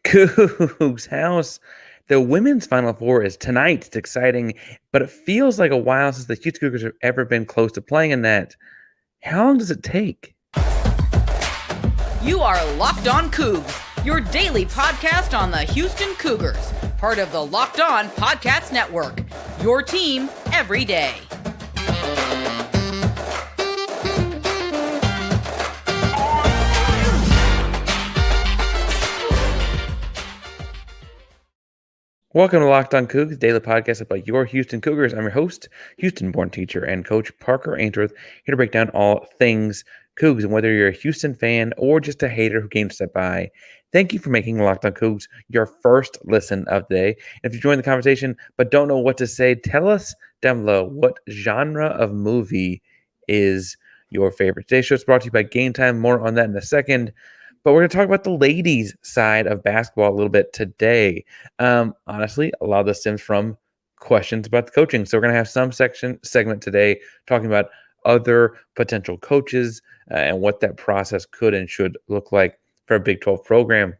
Coogs House. The women's Final Four is tonight. It's exciting, but it feels like a while since the Houston Cougars have ever been close to playing in that. How long does it take? You are Locked On Cougs, your daily podcast on the Houston Cougars, part of the Locked On Podcast Network, your team every day. Welcome to Locked On Cougs, daily podcast about your Houston Cougars. I'm your host, Houston-born teacher and coach Parker Ainsworth, here to break down all things Cougs. And whether you're a Houston fan or just a hater who came to step by, thank you for making Locked On Cougs your first listen of the day. And if you join the conversation but don't know what to say, tell us down below what genre of movie is your favorite. Today's show is brought to you by Game Time. More on that in a second. But we're going to talk about the ladies' side of basketball a little bit today. Honestly, a lot of this stems from questions about the coaching. So we're going to have some segment today talking about other potential coaches and what that process could and should look like for a Big 12 program.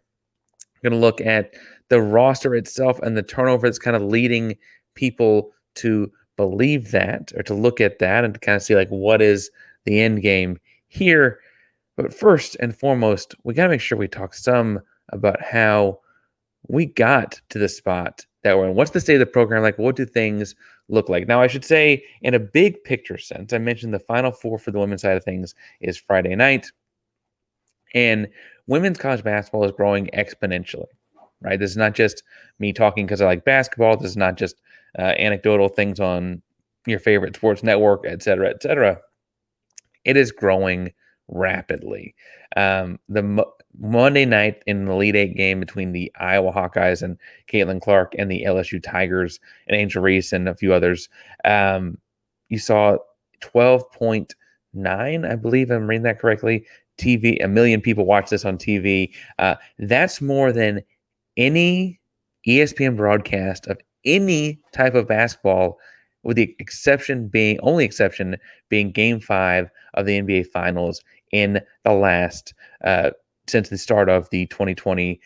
We're going to look at the roster itself and the turnover that's kind of leading people to believe that or to look at that and to kind of see like what is the end game here. But first and foremost, we got to make sure we talk some about how we got to the spot that we're in. What's the state of the program like? What do things look like? Now, I should say, in a big picture sense, I mentioned the Final Four for the women's side of things is Friday night. And women's college basketball is growing exponentially, right? This is not just me talking because I like basketball. This is not just anecdotal things on your favorite sports network, et cetera, et cetera. It is growing rapidly. Monday night in the Elite Eight game between the Iowa Hawkeyes and Caitlin Clark and the LSU Tigers and Angel Reese and a few others, you saw 12.9, I believe I'm reading that correctly. TV, 1 million people watch this on TV. That's more than any ESPN broadcast of any type of basketball, with the only exception being Game 5 of the NBA Finals in the last since the start of the 2022-3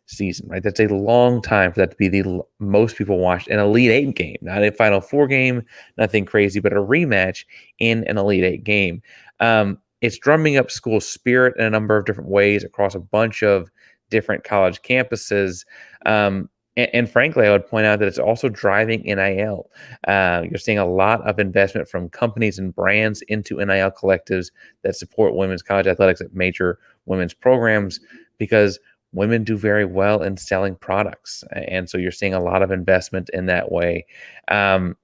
season. Right, that's a long time for that to be the most people watched an Elite Eight game, not a Final Four game, nothing crazy, but a rematch in an Elite Eight game. It's drumming up school spirit in a number of different ways across a bunch of different college campuses. And frankly, I would point out that it's also driving NIL. You're seeing a lot of investment from companies and brands into NIL collectives that support women's college athletics at major women's programs because women do very well in selling products. And so you're seeing a lot of investment in that way. And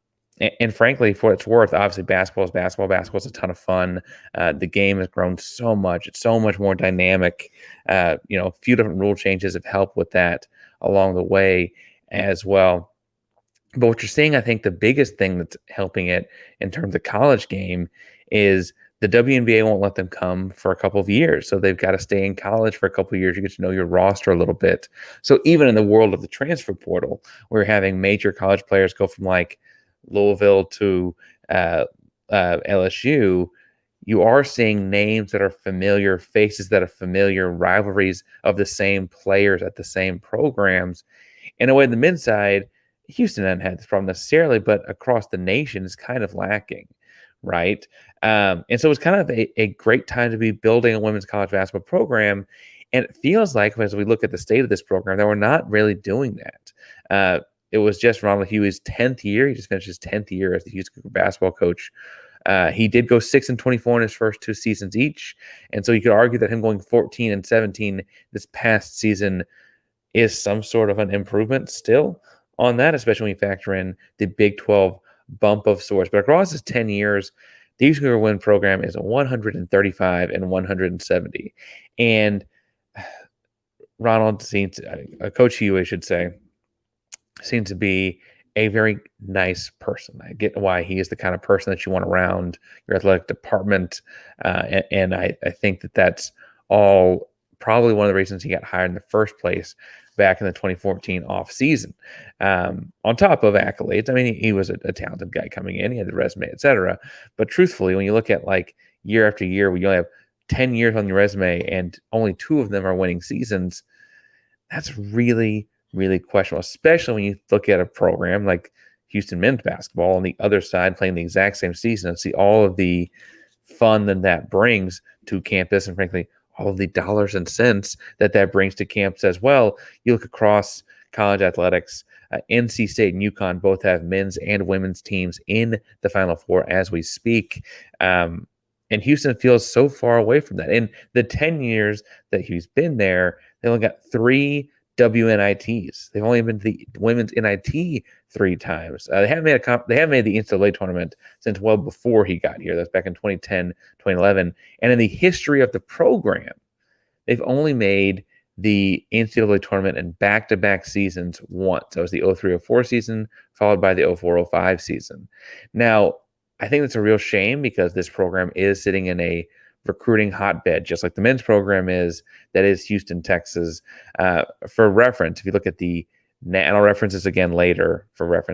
frankly, for what it's worth, obviously basketball is basketball. Basketball is a ton of fun. The game has grown so much. It's so much more dynamic. A few different rule changes have helped with that along the way as well. But what you're seeing, I think the biggest thing that's helping it in terms of the college game is the WNBA won't let them come for a couple of years. So they've got to stay in college for a couple of years. You get to know your roster a little bit. So even in the world of the transfer portal, we're having major college players go from like Louisville to LSU. You are seeing names that are familiar, faces that are familiar, rivalries of the same players at the same programs. In a way, the men's side, Houston hasn't had this problem necessarily, but across the nation is kind of lacking, right? And so it's kind of a great time to be building a women's college basketball program. And it feels like, as we look at the state of this program, that we're not really doing that. It was just Ron Hughey's 10th year. He just finished his 10th year as the Houston Cougar basketball coach. He did go 6-24 in his first two seasons each. And so you could argue that him going 14-17 this past season is some sort of an improvement still on that, especially when you factor in the Big 12 bump of sorts. But across his 10 years, the Houston Cougar Women program is 135-170. And Coach Hughey, I should say, seems to be a very nice person. I get why he is the kind of person that you want around your athletic department. And I think that that's all probably one of the reasons he got hired in the first place back in the 2014 off season. On top of accolades, I mean, he was a talented guy coming in. He had the resume, et cetera. But truthfully, when you look at like year after year, when you only have 10 years on your resume and only 2 of them are winning seasons, That's really, really questionable, especially when you look at a program like Houston men's basketball on the other side playing the exact same season and see all of the fun that brings to campus and, frankly, all of the dollars and cents that brings to campus as well. You look across college athletics, NC State and UConn both have men's and women's teams in the Final Four as we speak. And Houston feels so far away from that. In the 10 years that he's been there, they only got 3 WNITs. They've only been to the women's NIT 3 times. They haven't made the NCAA tournament since well before he got here. That's back in 2010, 2011. And in the history of the program, they've only made the NCAA tournament in back-to-back seasons once. That was the 03-04 season, followed by the 04-05 season. Now, I think that's a real shame because this program is sitting in a recruiting hotbed, just like the men's program is, that is Houston, Texas. For reference, if you look at the, and I'll reference this again later, if you look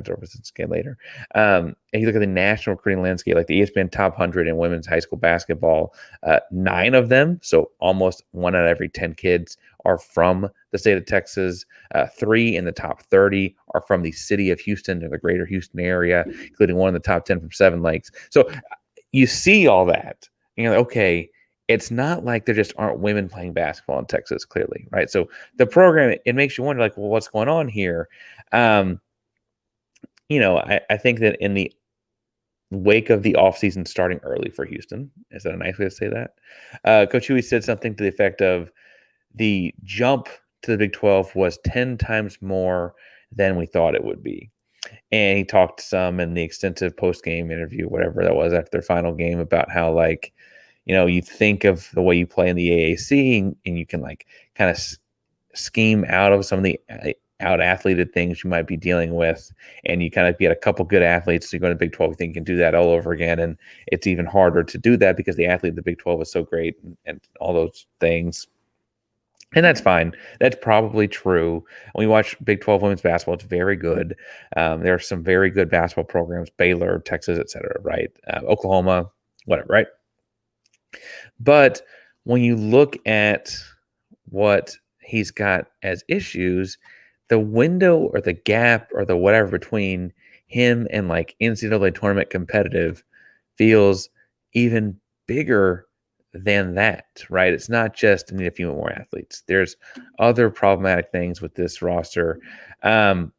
at the national recruiting landscape, like the ESPN Top 100 in women's high school basketball, 9 of them, so almost 1 out of every 10 kids, are from the state of Texas. 3 in the top 30 are from the city of Houston or the greater Houston area, including 1 in the top 10 from Seven Lakes. So you see all that, and you're like, okay, it's not like there just aren't women playing basketball in Texas, clearly, right? So the program, it makes you wonder, like, well, what's going on here? I think that in the wake of the offseason starting early for Houston, is that a nice way to say that? Coach Hughey said something to the effect of the jump to the Big 12 was 10 times more than we thought it would be. And he talked some in the extensive post-game interview, whatever that was after their final game, about how, like, you think of the way you play in the AAC and you can, like, kind of scheme out of some of the out-athleted things you might be dealing with, and you kind of get a couple good athletes to go to the Big 12. You think you can do that all over again, and it's even harder to do that because the athlete of the Big 12 is so great and all those things. And that's fine. That's probably true. When we watch Big 12 women's basketball, it's very good. There are some very good basketball programs, Baylor, Texas, et cetera, right? Oklahoma, whatever, right? But when you look at what he's got as issues, the window or the gap or the whatever between him and, like, NCAA tournament competitive feels even bigger than that, right? It's not just need a few more athletes. There's other problematic things with this roster. And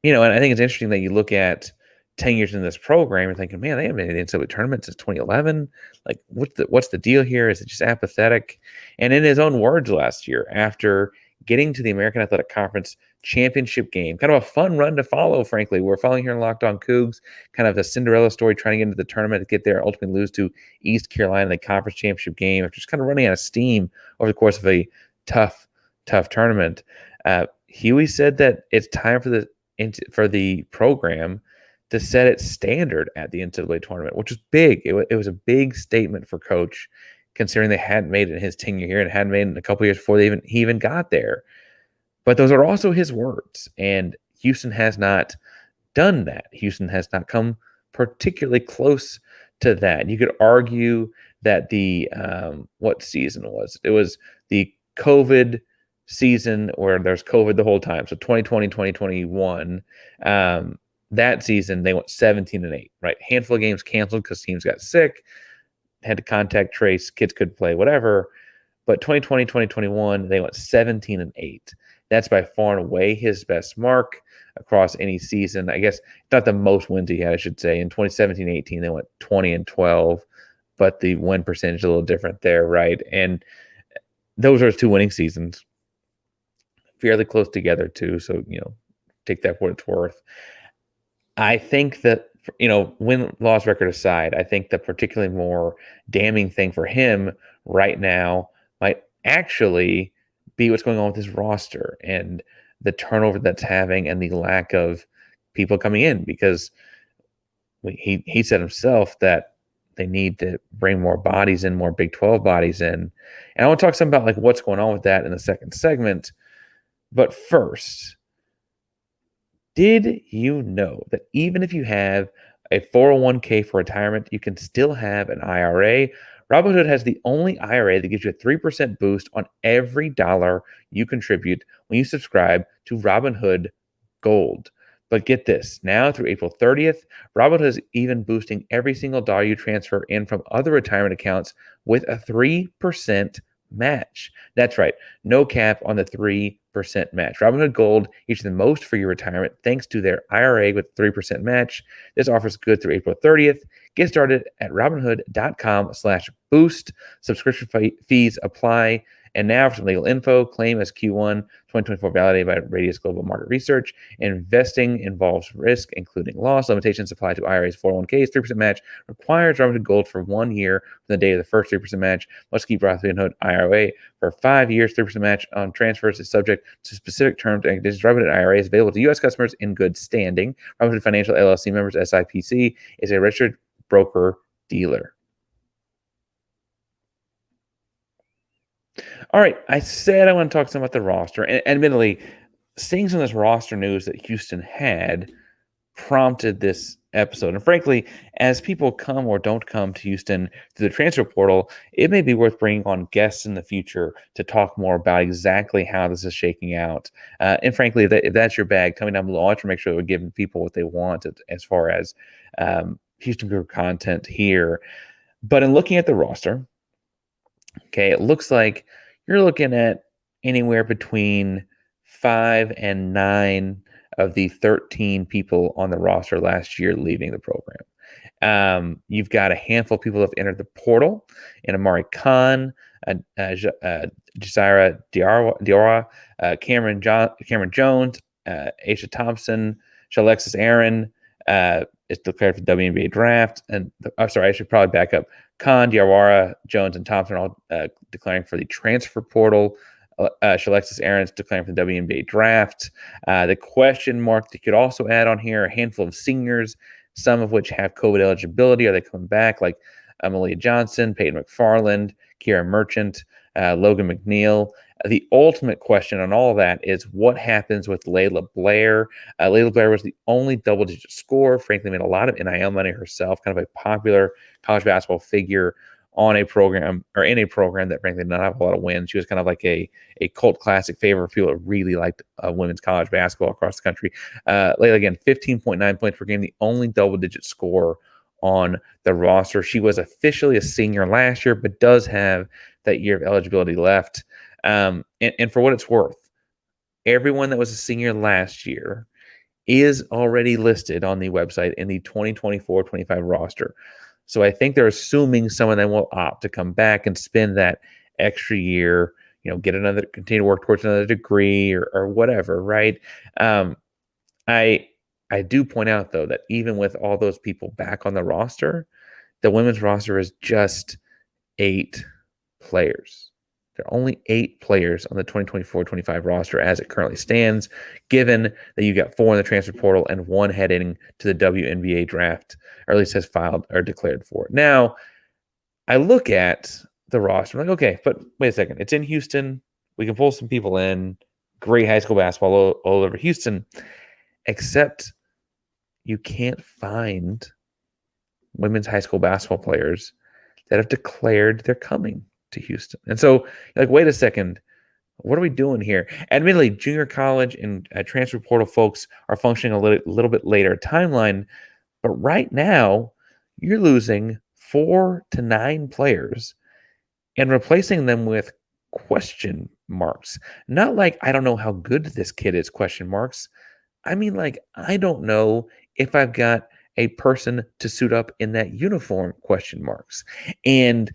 I think it's interesting that you look at 10 years in this program, you're thinking, man, they haven't made an NCAA tournament since 2011. Like, what's the deal here? Is it just apathetic? And in his own words last year, after getting to the American Athletic Conference championship game, kind of a fun run to follow, frankly. We're following here in Locked On Cougs, kind of a Cinderella story, trying to get into the tournament to get there, ultimately lose to East Carolina in the conference championship game, after just kind of running out of steam over the course of a tough tournament. Hughey said that it's time for the program to set its standard at the NCAA tournament, which is big. It was a big statement for Coach, considering they hadn't made it in his tenure here and hadn't made it in a couple years before he even got there. But those are also his words, and Houston has not done that. Houston has not come particularly close to that. You could argue that the what season was it? It was the COVID season where there's COVID the whole time. So 2020, 2021. That season they went 17-8, right? Handful of games canceled because teams got sick, had to contact trace, kids could play, whatever. But 2020, 2021, they went 17-8. That's by far and away his best mark across any season. I guess not the most wins he had, I should say. In 2017-18, they went 20-12, but the win percentage is a little different there, right? And those are 2 winning seasons, fairly close together too. So, take that for what it's worth. I think that, win-loss record aside, I think the particularly more damning thing for him right now might actually be what's going on with his roster and the turnover that's having and the lack of people coming in, because he said himself that they need to bring more bodies in, more Big 12 bodies in. And I want to talk some about, like, what's going on with that in the second segment. But first, did you know that even if you have a 401k for retirement, you can still have an IRA? Robinhood has the only IRA that gives you a 3% boost on every dollar you contribute when you subscribe to Robinhood Gold. But get this, now through April 30th, Robinhood is even boosting every single dollar you transfer in from other retirement accounts with a 3% match. That's right, no cap on the 3% match. Robinhood Gold gets you the most for your retirement thanks to their IRA with 3% match. This offer is good through April 30th. Get started at robinhood.com/boost. Subscription fees apply. And now for some legal info, claim as Q1 2024 validated by Radius Global Market Research. Investing involves risk, including loss. Limitations apply to IRAs, 401ks. 3% match requires Robinhood Gold for 1 year from the day of the first 3% match. Must keep Robinhood IRA for 5 years. 3% match on transfers is subject to specific terms and conditions. Robinhood IRA is available to U.S. customers in good standing. Robinhood Financial LLC members, SIPC, is a registered broker dealer. All right, I said I want to talk some about the roster, and admittedly, seeing some of this roster news that Houston had prompted this episode. And frankly, as people come or don't come to Houston through the transfer portal, it may be worth bringing on guests in the future to talk more about exactly how this is shaking out. And frankly, if that's your bag, tell me down below. I want to make sure that we're giving people what they want as far as Houston Cougar content here. But in looking at the roster, okay, it looks like you're looking at anywhere between 5 and 9 of the 13 people on the roster last year leaving the program. You've got a handful of people that have entered the portal, and Amari Khan, Jaira Diarra, Cameron Jones, Aisha Thompson, Shalexis Aaron is declared for the WNBA draft. And I'm sorry, I should probably back up. Khan, Diawara, Jones, and Thompson are all declaring for the transfer portal. Shalexis Aaron's declaring for the WNBA draft. The question mark that you could also add on here, a handful of seniors, some of which have COVID eligibility. Are they coming back? Like Malia Johnson, Peyton McFarland, Kiera Merchant, Logan McNeil. The ultimate question on all of that is what happens with Laila Blair. Laila Blair was the only double-digit scorer. Frankly, made a lot of NIL money herself, kind of a popular college basketball figure on a program or in a program that frankly did not have a lot of wins. She was kind of like a cult classic favorite for people that really liked women's college basketball across the country. Laila, again, 15.9 points per game, the only double-digit scorer on the roster. She was officially a senior last year, but does have that year of eligibility left. And for what it's worth, everyone that was a senior last year is already listed on the website in the 2024-25 roster. So I think they're assuming some of them will opt to come back and spend that extra year, continue to work towards another degree or whatever, right? I do point out, though, that even with all those people back on the roster, the women's roster is just 8 players. There are only 8 players on the 2024-25 roster as it currently stands, given that you got 4 in the transfer portal and 1 heading to the WNBA draft, or at least has filed or declared for it. Now, I look at the roster, I'm like, okay, but wait a second. It's in Houston. We can pull some people in. Great high school basketball all over Houston, except you can't find women's high school basketball players that have declared they're coming to Houston. And so you're like, wait a second, what are we doing here? Admittedly, junior college and transfer portal folks are functioning a little bit later timeline, but right now you're losing 4 to 9 players and replacing them with question marks. Not like, I don't know how good this kid is, question marks. I mean, like, I don't know if I've got a person to suit up in that uniform, question marks. And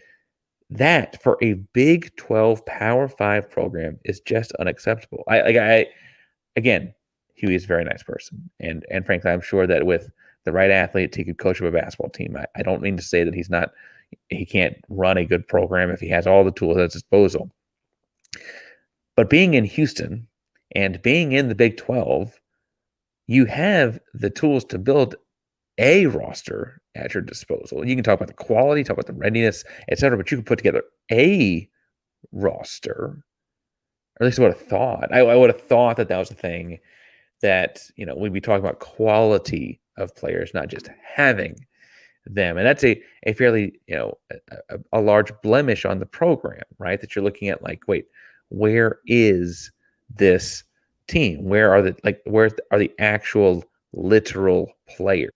that for a Big 12 Power 5 program is just unacceptable. Again, Hughey is a very nice person, and frankly, I'm sure that with the right athletes, he could coach up a basketball team. I don't mean to say that he can't run a good program if he has all the tools at his disposal. But being in Houston and being in the Big 12, you have the tools to build a roster at your disposal. You can talk about the quality, talk about the readiness, etc., but you can put together a roster. Or at least I would have thought. I would have thought that was the thing that, we'd be talking about quality of players, not just having them. And that's a fairly, a large blemish on the program, right? That you're looking at like, wait, where is this team? Where are the actual literal players?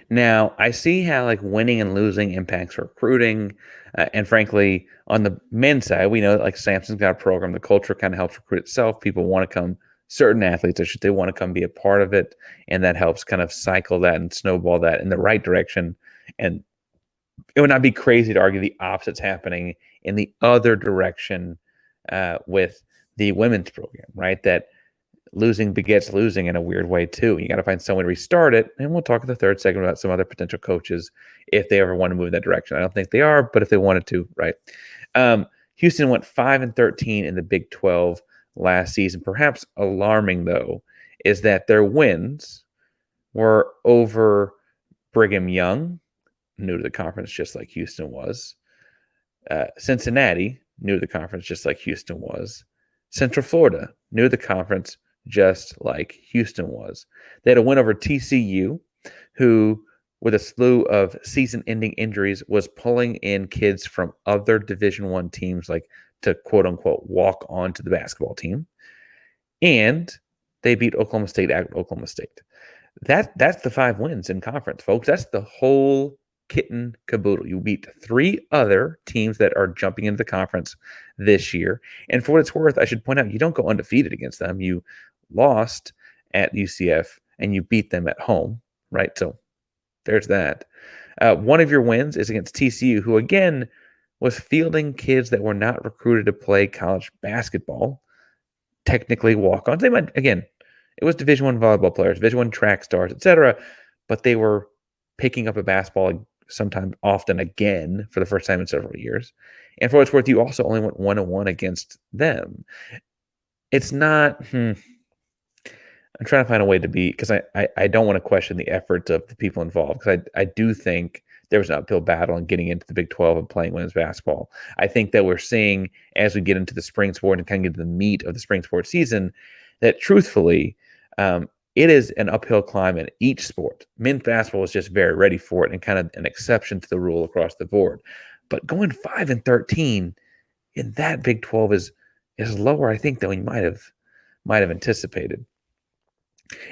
Now, I see how like winning and losing impacts recruiting. And frankly, on the men's side, we know that like Samson's got a program. The culture kind of helps recruit itself. People want to come, certain athletes, I should say, want to come be a part of it. And that helps kind of cycle that and snowball that in the right direction. And it would not be crazy to argue the opposite's happening in the other direction with the women's program, right? That losing begets losing in a weird way too. You got to find some way to restart it. And we'll talk in the third segment about some other potential coaches if they ever want to move in that direction. I don't think they are, but if they wanted to, right? Houston went 5-13 in the Big 12 last season. Perhaps alarming though is that their wins were over Brigham Young, new to the conference just like Houston was. Cincinnati, new to the conference just like Houston was. Central Florida, new to the conference just like Houston was. They had a win over TCU, who, with a slew of season-ending injuries, was pulling in kids from other Division I teams, like to quote-unquote walk onto the basketball team. And they beat Oklahoma State at Oklahoma State. That's the 5 wins in conference, folks. That's the whole kit and caboodle. You beat 3 other teams that are jumping into the conference this year. And for what it's worth, I should point out, you don't go undefeated against them. You lost at UCF and you beat them at home, right? So there's that. One of your wins is against TCU, who again was fielding kids that were not recruited to play college basketball, technically walk-ons. They might, again, it was Division I volleyball players, Division I track stars, etc., but they were picking up a basketball sometime often again for the first time in several years. And for what it's worth, you also only went 1-1 against them. It's not. I'm trying to find a way to be, because I don't want to question the efforts of the people involved, because I do think there was an uphill battle in getting into the Big 12 and playing women's basketball. I think that we're seeing, as we get into the spring sport and kind of get to the meat of the spring sport season, that truthfully, it is an uphill climb in each sport. Men's basketball is just very ready for it and kind of an exception to the rule across the board. But going 5-13 in that Big 12 is lower, I think, than we might have anticipated.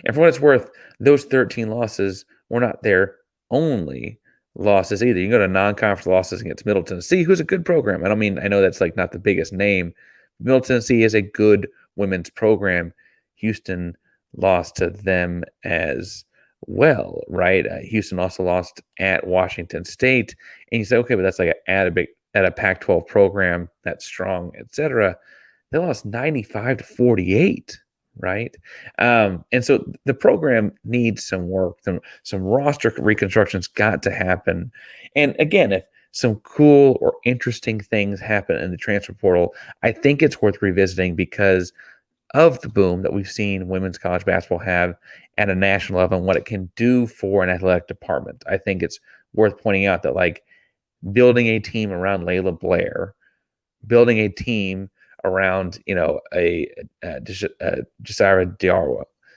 And for what it's worth, those 13 losses were not their only losses either. You can go to non-conference losses against Middle Tennessee, who's a good program. I know that's like not the biggest name. Middle Tennessee is a good women's program. Houston lost to them as well, right? Houston also lost at Washington State. And you say, okay, but that's like at a Pac-12 program that's strong, etc. They lost 95-48. Right. And so the program needs some work. Some roster reconstruction's got to happen. And again, if some cool or interesting things happen in the transfer portal, I think it's worth revisiting because of the boom that we've seen women's college basketball have at a national level and what it can do for an athletic department. I think it's worth pointing out that, like, building a team around Laila Blair, building a team around, Josiah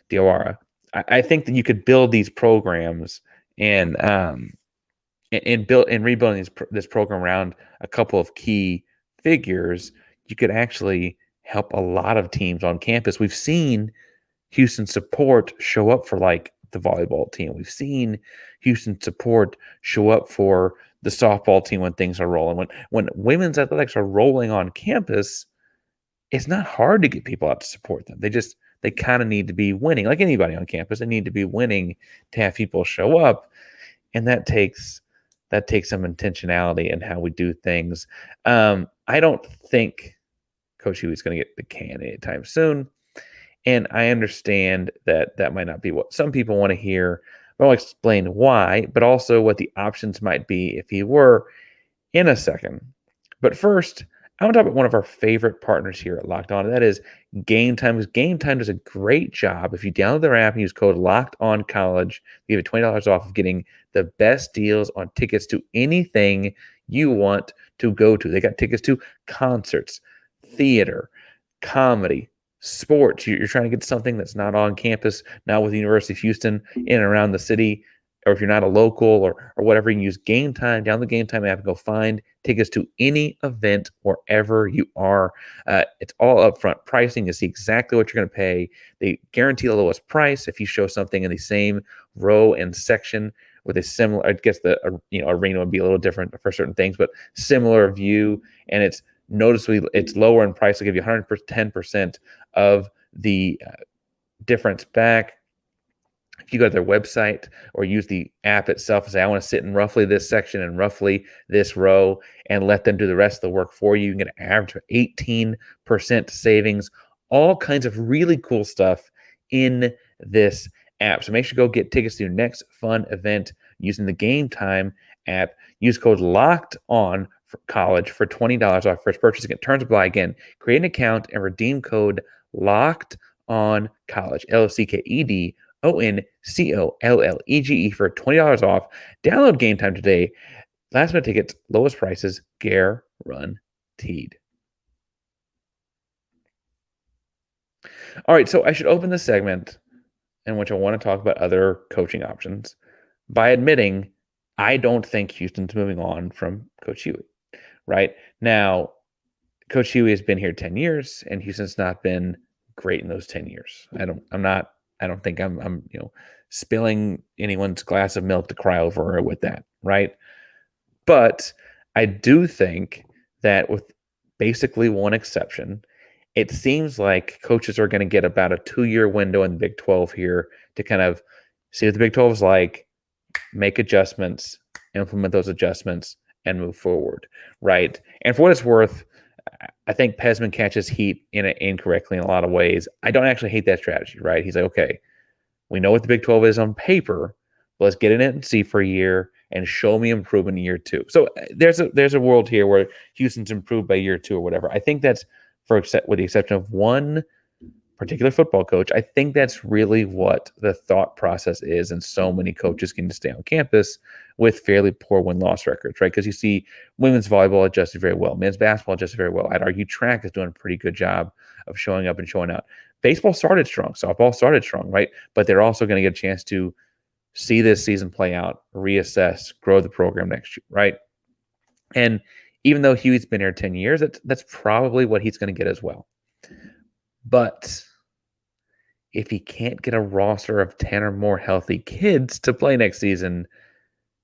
Diawara. I think that you could build these programs and rebuilding this program around a couple of key figures. You could actually help a lot of teams on campus. We've seen Houston support show up for like the volleyball team. We've seen Houston support show up for the softball team when things are rolling. When women's athletics are rolling on campus, it's not hard to get people out to support them. They kind of need to be winning, like anybody on campus. They need to be winning to have people show up, and that takes some intentionality in how we do things. I don't think Coach Hughey is going to get the can anytime soon, and I understand that might not be what some people want to hear. But I'll explain why, but also what the options might be if he were, in a second. But first, I want to talk about one of our favorite partners here at Locked On, and that is Game Time. Because Game Time does a great job. If you download their app and use code Locked On College, they give you $20 off of getting the best deals on tickets to anything you want to go to. They got tickets to concerts, theater, comedy, sports. You're trying to get something that's not on campus, not with the University of Houston, in and around the city. or if you're not a local or whatever, you can use Game Time, down the Game Time app, and go find tickets to any event wherever you are. It's all upfront pricing. You see exactly what you're going to pay. They guarantee the lowest price. If you show something in the same row and section with a similar, I guess the arena would be a little different for certain things, but similar view, and it's noticeably, it's lower in price. They'll give you 110% of the difference back. If you go to their website or use the app itself and say, I want to sit in roughly this section and roughly this row, and let them do the rest of the work for you, you can get an average of 18% savings, all kinds of really cool stuff in this app. So make sure to go get tickets to your next fun event using the Game Time app. Use code LOCKED ON for college for $20 off first purchase. Again, terms apply. Again, create an account and redeem code LOCKED ON college, LOCKED ONCOLLEGE for $20 off. Download Game Time today. Last minute tickets, lowest prices, guaranteed. All right, so I should open this segment in which I want to talk about other coaching options by admitting I don't think Houston's moving on from Coach Hughey. Right now, Coach Hughey has been here 10 years, and Houston's not been great in those 10 years. I don't think I'm spilling anyone's glass of milk to cry over with that, right? But I do think that with basically one exception, it seems like coaches are going to get about a 2-year window in the Big 12 here to kind of see what the Big 12 is like, make adjustments, implement those adjustments, and move forward, right? And for what it's worth, I think Pesman catches heat incorrectly in a lot of ways. I don't actually hate that strategy, right? He's like, okay, we know what the Big 12 is on paper, but let's get in it and see for a year and show me improvement in year 2. So there's a world here where Houston's improved by year 2 or whatever. I think that's, with the exception of one particular football coach, I think that's really what the thought process is, and so many coaches can stay on campus with fairly poor win-loss records, right? Because you see women's volleyball adjusted very well, men's basketball adjusted very well. I'd argue track is doing a pretty good job of showing up and showing out. Baseball started strong, softball started strong, right? But they're also going to get a chance to see this season play out, reassess, grow the program next year, right? And even though Hughey's been here 10 years, that's probably what he's going to get as well. But if he can't get a roster of 10 or more healthy kids to play next season,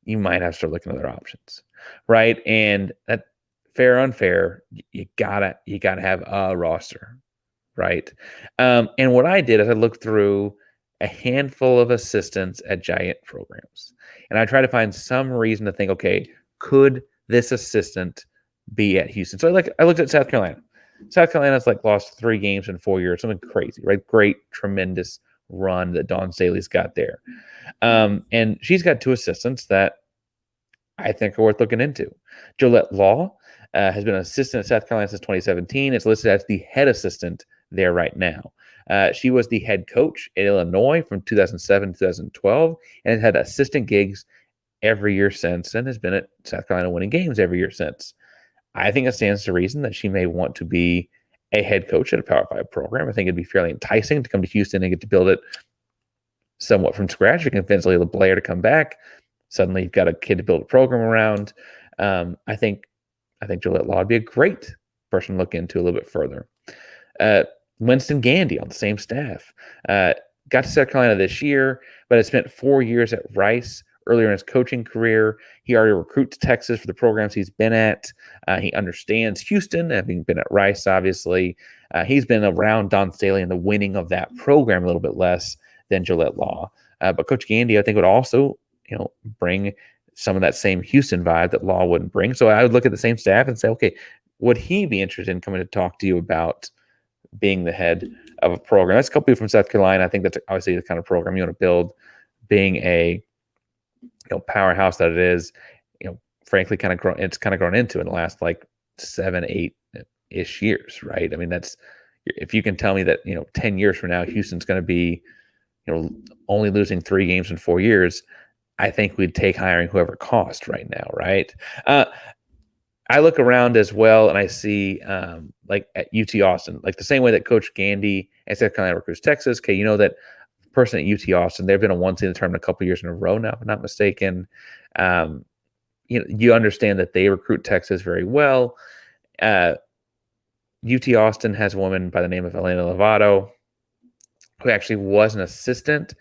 you might have to start looking at other options, right? And that, fair or unfair, you gotta have a roster, right? And what I did is I looked through a handful of assistants at giant programs, and I tried to find some reason to think, okay, could this assistant be at Houston? So I looked at South Carolina. South Carolina's lost 3 games in 4 years, something crazy, right? Great, tremendous run that Dawn Staley's got there. And she's got 2 assistants that I think are worth looking into. Jolette Law has been an assistant at South Carolina since 2017. It's listed as the head assistant there right now. She was the head coach at Illinois from 2007 to 2012 and has had assistant gigs every year since, and has been at South Carolina winning games every year since. I think it stands to reason that she may want to be a head coach at a Power 5 program. I think it'd be fairly enticing to come to Houston and get to build it somewhat from scratch. You can convince Laila Blair to come back. Suddenly you've got a kid to build a program around. I think Jolette Law would be a great person to look into a little bit further. Winston Gandy on the same staff. Got to South Carolina this year, but has spent 4 years at Rice. Earlier in his coaching career, he already recruits Texas for the programs he's been at. He understands Houston, having been at Rice, obviously. He's been around Dawn Staley and the winning of that program a little bit less than Jolette Law. But Coach Gandy, I think, would also, bring some of that same Houston vibe that Law wouldn't bring. So I would look at the same staff and say, okay, would he be interested in coming to talk to you about being the head of a program? That's a couple people from South Carolina. I think that's obviously the kind of program you want to build, being a powerhouse that it is, frankly, kind of grown into in the last 7-8-ish years, right? I mean, that's, if you can tell me that 10 years from now Houston's going to be only losing 3 games in 4 years, I think we'd take hiring whoever cost right now, right? I look around as well and I see at UT Austin, the same way that Coach Gandy at South Carolina recruits Texas. Okay, that person at UT Austin. They've been a one-seed tournament a couple years in a row now, if I'm not mistaken. You understand that they recruit Texas very well. UT Austin has a woman by the name of Elena Lovato, who actually was an assistant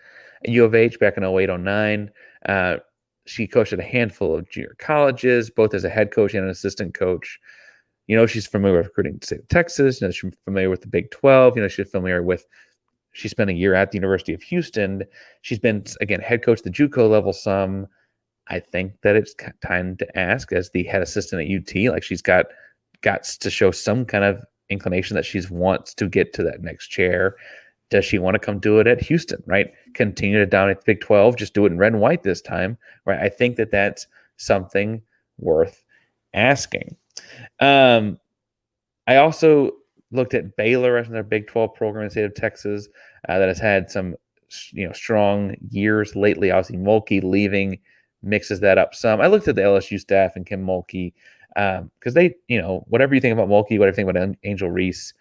at U of H back in 08-09. She coached at a handful of junior colleges, both as a head coach and an assistant coach. She's familiar with recruiting the state of Texas. She's familiar with the Big 12. She's familiar with, she spent a year at the University of Houston. She's been, again, head coach at the JUCO level some. I think that it's time to ask, as the head assistant at UT, like she's got to show some kind of inclination that she wants to get to that next chair. Does she want to come do it at Houston, right? Continue to dominate the Big 12, just do it in red and white this time, right? I think that that's something worth asking. I also looked at Baylor as another Big 12 program in the state of Texas that has had some, strong years lately. Obviously, Mulkey leaving mixes that up some. I looked at the LSU staff and Kim Mulkey because they, whatever you think about Mulkey, whatever you think about Angel Reese,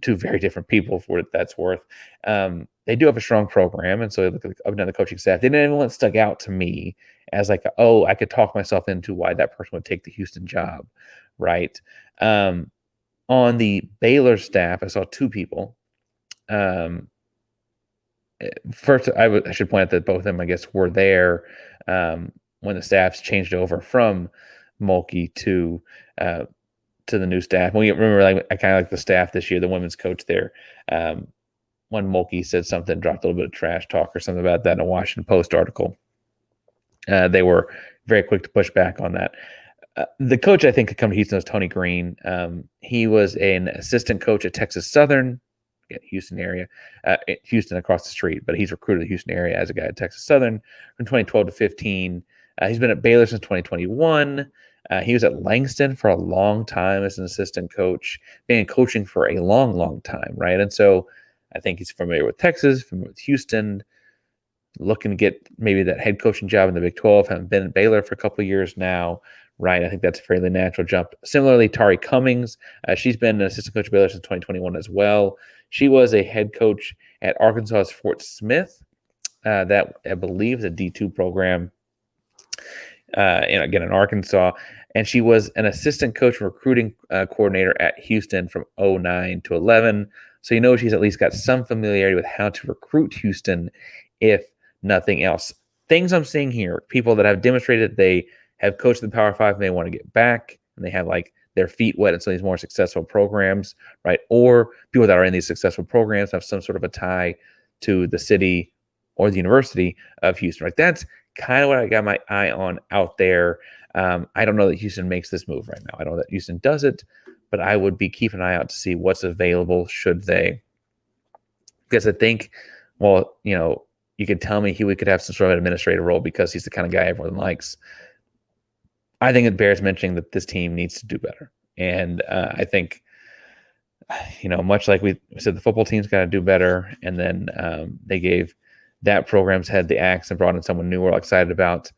two very different people for what that's worth. They do have a strong program, and so I look at the coaching staff. They didn't even what stuck out to me as like, oh, I could talk myself into why that person would take the Houston job, right? On the Baylor staff, I saw two people. First, I should point out that both of them, I guess, were there when the staffs changed over from Mulkey to the new staff. We remember, I kind of like the staff this year, the women's coach there. When Mulkey said something, dropped a little bit of trash talk or something about that in a Washington Post article. They were very quick to push back on that. The coach I think could come to Houston was Tony Green. He was an assistant coach at Texas Southern, Houston area, Houston across the street, but he's recruited the Houston area as a guy at Texas Southern from 2012 to 15. He's been at Baylor since 2021. He was at Langston for a long time as an assistant coach, been coaching for a long, long time, right? And so I think he's familiar with Texas, familiar with Houston, looking to get maybe that head coaching job in the Big 12, having been at Baylor for a couple of years now, right? I think that's a fairly natural jump. Similarly, Tari Cummings, she's been an assistant coach at Baylor since 2021 as well. She was a head coach at Arkansas's Fort Smith, that I believe is a D2 program, again in Arkansas. And she was an assistant coach and recruiting coordinator at Houston from 09 to 11. So she's at least got some familiarity with how to recruit Houston, if nothing else. Things I'm seeing here, people that have demonstrated they have coached the Power 5 and they want to get back, and they have their feet wet in some of these more successful programs, right? Or people that are in these successful programs have some sort of a tie to the city or the University of Houston, right? That's kind of what I got my eye on out there. I don't know that Houston makes this move right now. I don't know that Houston does it, but I would be keeping an eye out to see what's available should they. Because I think, you could tell me we could have some sort of administrative role because he's the kind of guy everyone likes. I think it bears mentioning that this team needs to do better. And I think, much like we said, the football team's got to do better. And then they gave that program's head the axe and brought in someone new we're excited about.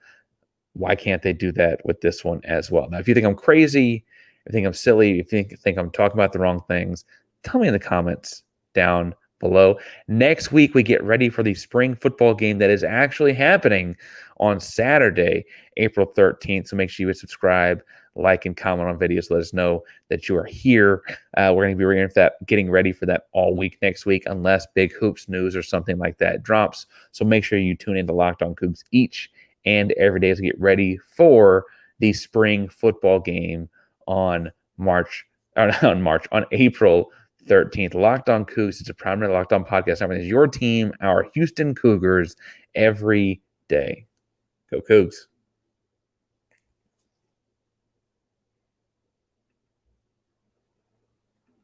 Why can't they do that with this one as well? Now, if you think I'm crazy, if you think I'm silly, if you think I'm talking about the wrong things, tell me in the comments down below. Next week, we get ready for the spring football game that is actually happening on Saturday, April 13th. So make sure you would subscribe, like, and comment on videos. Let us know that you are here. We're going to be getting ready for that all week next week, unless big hoops news or something like that drops. So make sure you tune into Locked On Cougs each and every day as we get ready for the spring football game on April 13th. Locked On Cougs is a primary Locked On podcast. It's your team, our Houston Cougars, every day. Go Cougs.